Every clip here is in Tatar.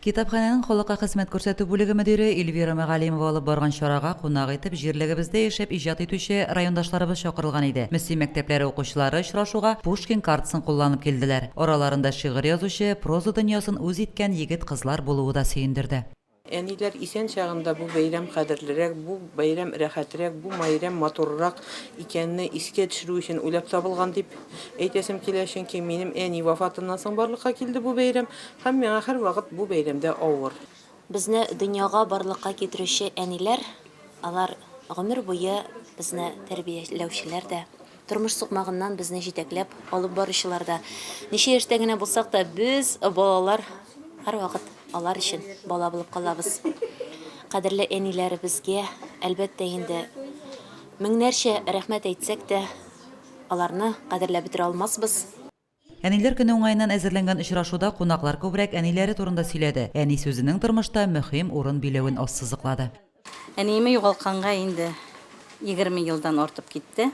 Китапханәнең халыкка хезмәт күрсәтү бүлеге мөдире Эльвира Мәгалимова алып барган чарага кунак итеп җирлегебездә яшәп иҗат итүче райондашларыбыз чакырылган иде. Мөслим мәктәпләре укучылары очрашуга Пушкин картасын кулланып килделәр. Араларында шигырь язучы, проза дөньясын үз иткән егет-кызлар булуы да сөендерде. Әниләр исән чагында бу бәйрәм кадерлерәк, бу бәйрәм рәхәтрәк, бу бәйрәм матуррак икәнне искә төшерү өчен уйлап табылган дип әйтәсем килә, чөнки минем әни вафатыннан соң барлыкка килде бу бәйрәм, һәм миңа һәрвакыт бу бәйрәмдә авыр. Безне дөньяга барлыкка китерүче әниләр, алар гомер буе безне тәрбияләүчеләр дә, тормыш сукмагыннан безне җитәкләп алып баручылар да. Ничә яшьтә генә булсак та без балалар һәрвакыт алар өчен бала булып калабыз. Кадерле әниләребезгә әлбәттә инде меңнәрчә рәхмәт әйтсәк тә, аларны кадерләп бетерә алмаспыз. Әниләр көне уңаеннан әзерләнгән очрашуда кунаклар күбрәк әниләре турында сөйләде. Әни сүзенең тормышта мөһим урын биләвен ассызыклады. Әниеме югалтканга инде 20 елдан артып китте.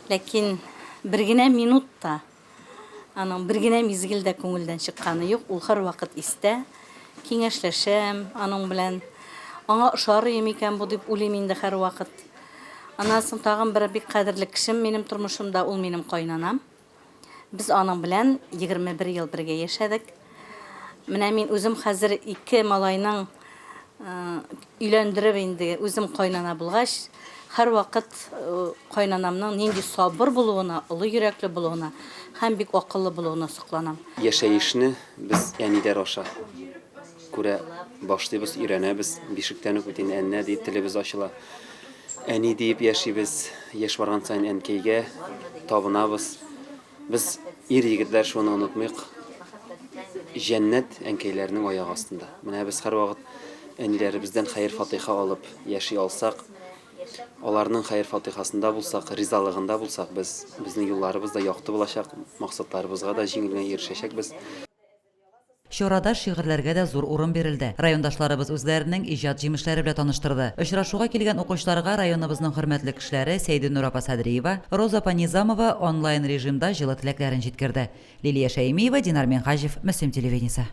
Ләкин бер генә минутта, аның бер генә мизгелдә күңелдән чыкканы юк, ул һәрвакыт истә. Киңәшләшәм аның белән. Аңа ошарым икән бу дип уйлыйм инде һәрвакыт. Аннан соң тагын бер бик кадерле кешем минем тормышымда, ул минем кайнанам. Без аның белән 21 ел бергә яшәдек. Менә мин үзем хәзер 2 малайның өйләндереп инде үзем кайнана булгач, һәрвакыт кайнанамның нинди сабыр булуына, улы йөрәкле булуына һәм бик акыллы булуына сокланам. Яшәешне без әниләр аша күрә башлыйбыз, өйрәнәбез, бишектән үк бит әннә дип телебез ачыла. Әни дип яшибез, яшь барган саен әнкәйгә табынабыз. Biz ир-егетләр шуны онытмыйк. Җәннәт әнкәйләрнең аяк астында. Менә без һәрвакыт әниләребездән хәер-фатиха алып яши алсак, аларның хәер-фатихасында булсак, ризалыгында булсак, безнең юлларыбыз да якты булачак, максатларыбызга да җиңелгә ирешәчәкбез. Чарада шигырьләргә дә зур урын бирелде. Райондашларыбыз үзләренең иҗат җимешләре белән таныштырды. Очрашуга килгән укучыларга районыбызның хөрмәтле кешеләре Сәйдинур апа Садриева, Роза Панизамова онлайн режимда җылы теләкләрен җиткерде. Лилия Шәймиева, Динар Менхаҗев, Мөслим телевидениесе.